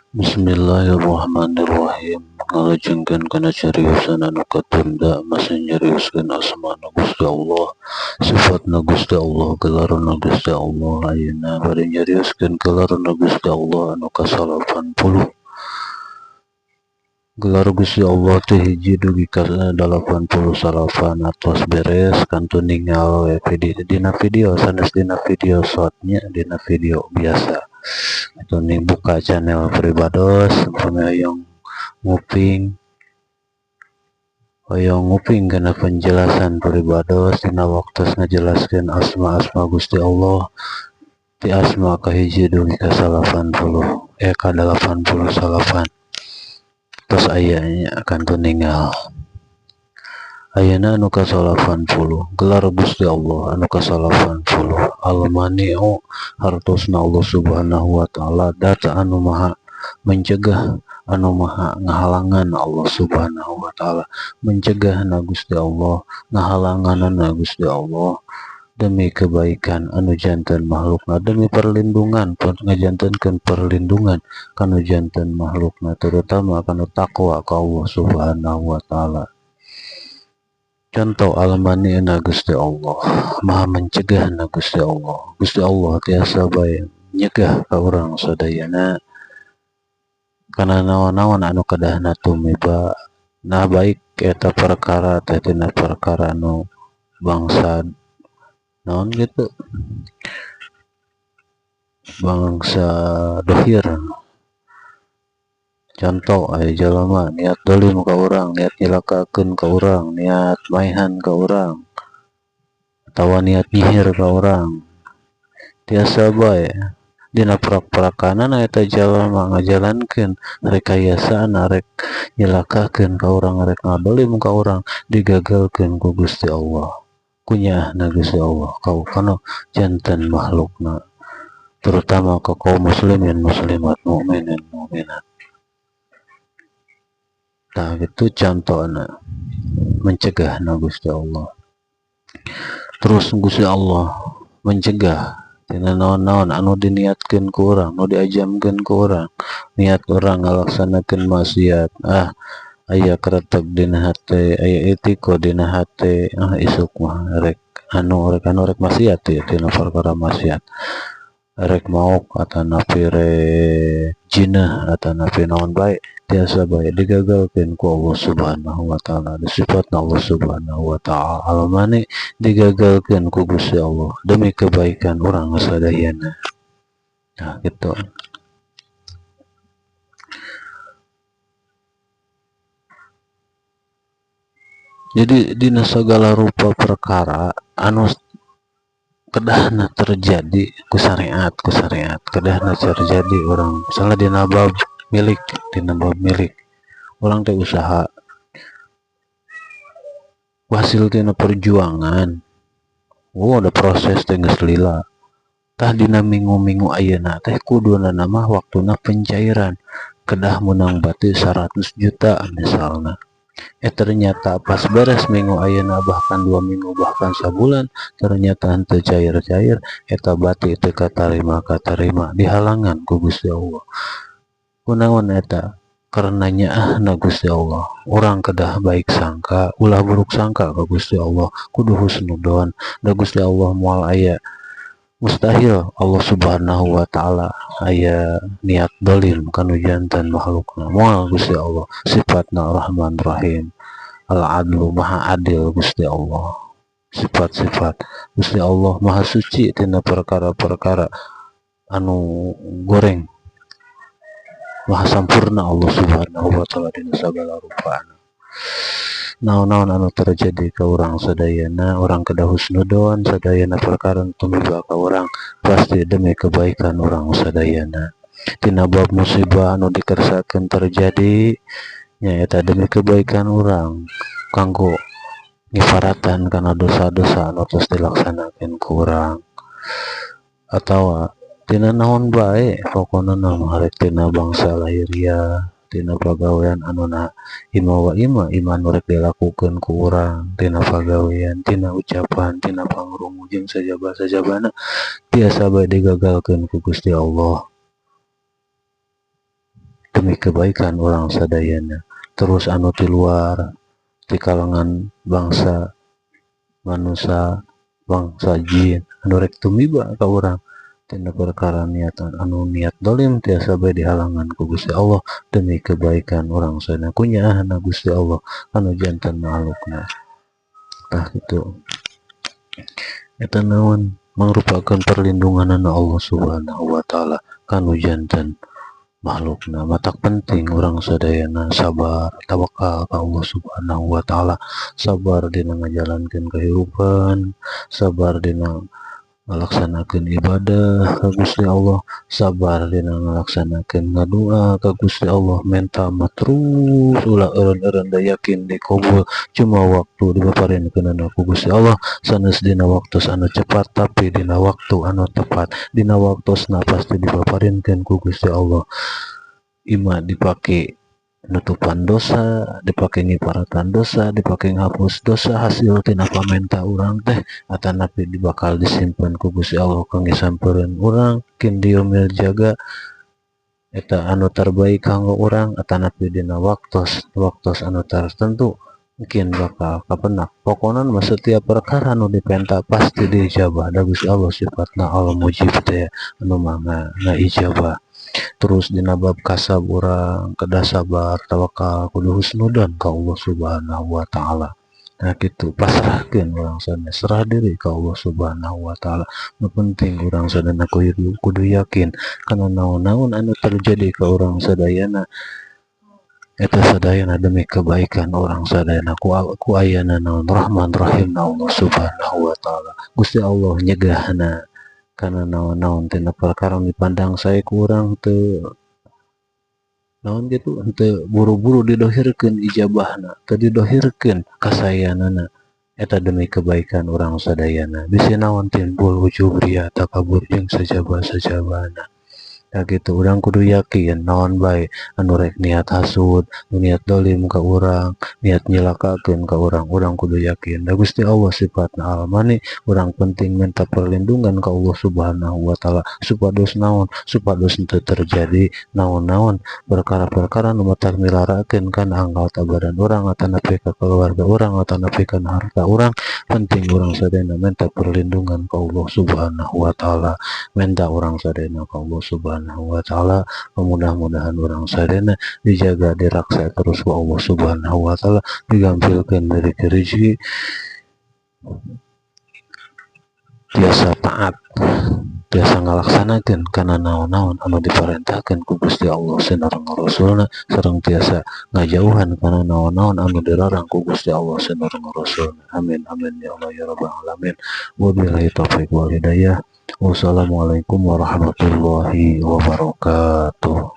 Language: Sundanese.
Bismillahirrahmanirrahim. Ngalajengkeun kana cariyosan anu katunda masa nyarioskeun asmana Gusti Allah, sifatna Gusti Allah, gelarna Gusti Allah. Ayeuna bade nyarioskeun gelarna Gusti Allah anu ka-80. Gelar Gusti Allah teh hiji dugi ka 80 atos beres kantu ningal we dina video sanes dina video shotnya dina video biasa atau nih buka channel pribados hoyong nguping kana penjelasan pribados dina waktos ngajelaskeun asma-asma Gusti Allah ti asma kahiji dugi ka 88 terus ayahnya akan tuninggal. Ayeuna anu ka-80 gelar Gusti Allah anu ka-80 al-mani'u hartosna Allah subhanahu wa ta'ala, data anu maha mencegah anu maha ngahalangan Allah subhanahu wa ta'ala, mencegah na Gusti Allah, ngahalangan na Gusti Allah demi kebaikan anu janten makhlukna, demi perlindungan ngajantenkeun perlindungan kanu janten makhlukna, terutama kanu takwa ka Allah subhanahu wa ta'ala. Contoh al-mani na Gusti Allah, maha mencegah na Gusti Allah. Gusti Allah tiasa bae nyegah ka urang sadayana kana naon-naon anu kedahna tumiba. Nah baik eta perkara teh tina perkara anu bangsa naon gitu, bangsa dohir. Contoh aya jalema niat dolim ka urang, niat nyilakakeun ka urang, niat maihan ka urang, atawa niat nyihir ka urang. Tiasa bae dina perak-perakana eta jalema ngajalankeun rekayasana rek nyilakakeun ka urang, rek ngadolim ka urang, digagalkeun ku Gusti Allah. Kunyahna Gusti Allah kana janten makhlukna, terutama ka kaum muslimin muslimat, mukminin mukminat. Tah itu contohna mencegah na Gusti Allah. Terus Gusti Allah mencegah tina naon-naon anu diniatkeun ku urang, anu diajamkeun ku urang, niat urang ngalaksanakeun maksiat. Aya kareteg dina hate, aya etiko dina hate, isuk mah rek maksiat ya tina perkara maksiat. Rek maok atanapi rek jinah atanapi naon bae, tiasa bae digagalkeun ku Allah subhanahu wa ta'ala. Sifatna Allah subhanahu wa ta'ala al-mani digagalkeun ku Gusti Allah demi kebaikan urang sadayana. Nah gitu. Jadi dina sagala rupa perkara anu kedahna terjadi ku syariat kedahna terjadi orang misalnya dina bab milik orang teh usaha hasil tina perjuangan, ada proses teh geus lila. Tah dina minggu-minggu ayeuna teh kuduna mah waktuna pencairan, kedah menang bati 100 juta misalnya. Ternyata pas beres minggu ayeuna bahkan 2 minggu bahkan sabulan ternyata henteu cair-cair, eta bati teu katarima dihalangan ku Gusti Allah. Kunaon eta? Karena nyaahna Gusti Allah. Urang kedah baik sangka, ulah buruk sangka ka Gusti Allah, kudu husnudon. Da Gusti Allah moal aya mustahil Allah subhanahu wa ta'ala aya niat dolim kanu janten makhlukna. Moal Gusti Allah sifatna Rahman Rahim, al-adlu maha adil Gusti Allah. Sifat-sifat Gusti Allah maha suci tina perkara-perkara anu goreng, maha sampurna Allah subhanahu wa ta'ala dina sagala rupana. Naon-naon anu terjadi ka urang sadayana, urang kedah husnudon sadayana perkara tumiba ka urang pasti demi kebaikan urang sadayana. Tina bab musibah anu dikersakeun terjadi nyaeta demi kebaikan urang kanggo ngifaratan kana dosa-dosa anu tos dilaksanakeun ku urang, atawa tina naon bae pokona mah rek tina bangsa lahiriah, tina pagawean anuna ima nu rek dilakukeun ku urang, tina pagawean, tina ucapan, tina pangrungu jeung sajaba-sajabana tiasa bae digagalkeun ku Gusti Allah. demi kebaikan orang sadayana. Terus anu di luar di kalangan bangsa manusia, bangsa jin anu rek tumiba ka urang tina perkara niatan anu niat dolim tiasa bae dihalangan ku Gusti Allah demi kebaikan orang sadayana kunyaahna Gusti Allah anu janten makhlukna. Tah kitu eta naon merupakan perlindungan Allah Subhanahu wa taala kanu janten makhlukna. Matak penting orang sadayana sabar tawakal ka Allah Subhanahu wa taala, sabar dina ngajalankeun kehidupan, sabar dina ngalaksanakeun ibadah ka Gusti Allah, sabar dina ngalaksanakeun ngadoa ka Gusti Allah, menta mah terus ulah eureun-eureun da yakin dikabul, cuma waktu dipaparinkeunna ku Gusti Allah sanes dina waktu anu cepat tapi dina waktu anu tepat, dina waktosna pasti dipaparinkeun ku Gusti Allah. Ima dipake nutupan dosa, dipake ngiparatan dosa, dipake ngapus dosa hasil tina pamenta urang teh atanapi bakal disimpen ku Gusti Allah kangge sampeureuan urang kin diomil jaga eta anu terbaik kanggo urang atanapi dina waktos anu tertentu mungkin bakal kapenak. Pokona mah setiap perkara anu dipenta pasti diijabah da Gusti Allah sifatna Allah mujib teh anu mangga ngaijabah. Terus dina bab kasab urang kedah sabar tawakal kudu husnudan ka Allah Subhanahu wa taala. Nah kitu pasrahkeun urang sadaya serah diri ka Allah Subhanahu wa taala. Nu penting urang sadaya kudu yakin kana naon-naon anu terjadi ka urang sadayana eta sadayana demi kebaikan orang sadayana ku ayana naon Rahman Rahim Allah Subhanahu wa taala. Gusti Allah nyegahna kana naon-naon tina perkara dipandang saya kurang teu naon gitu teu buru-buru didohirkeun ijabahna, teu didohirkeun kasayanana eta demi kebaikan orang sadayana. Bisi naon timbul ujub ria takabur jeung sajabah-sajabahna. Da gitu urang kudu yakin naon bae anu rek niat hasud, niat dolim ka urang, niat nyelakakeun ka urang kudu yakin da Gusti Allah sifatna Al-Mani. Urang penting minta perlindungan ka Allah Subhanahu wa taala supados naon, supados teu terjadi naon-naon perkara-perkara nu matak nilarakeun kana anggota badan urang atanapi ka keluarga urang atanapi kana harta urang. Penting urang sadayana minta perlindungan ka Allah Subhanahu wa taala, minta urang sadayana ka Allah Subhanahu wa taala. Mudah-mudahan urang sadayana dijaga diraksa terus ku Allah Subhanahu wa taala, digampilkeun dari rezeki tiasa taat, tiasa ngalaksanakeun kana naon-naon anu diparentahkeun ku Gusti Allah sareng Rasulna, sareng tiasa ngajauhan kana naon-naon anu dilarang ku Gusti Allah sareng Rasulna. Amin amin ya Allah ya rabbal alamin. Wabillahi taufiq wal hidayah. Wassalamualaikum warahmatullahi wabarakatuh.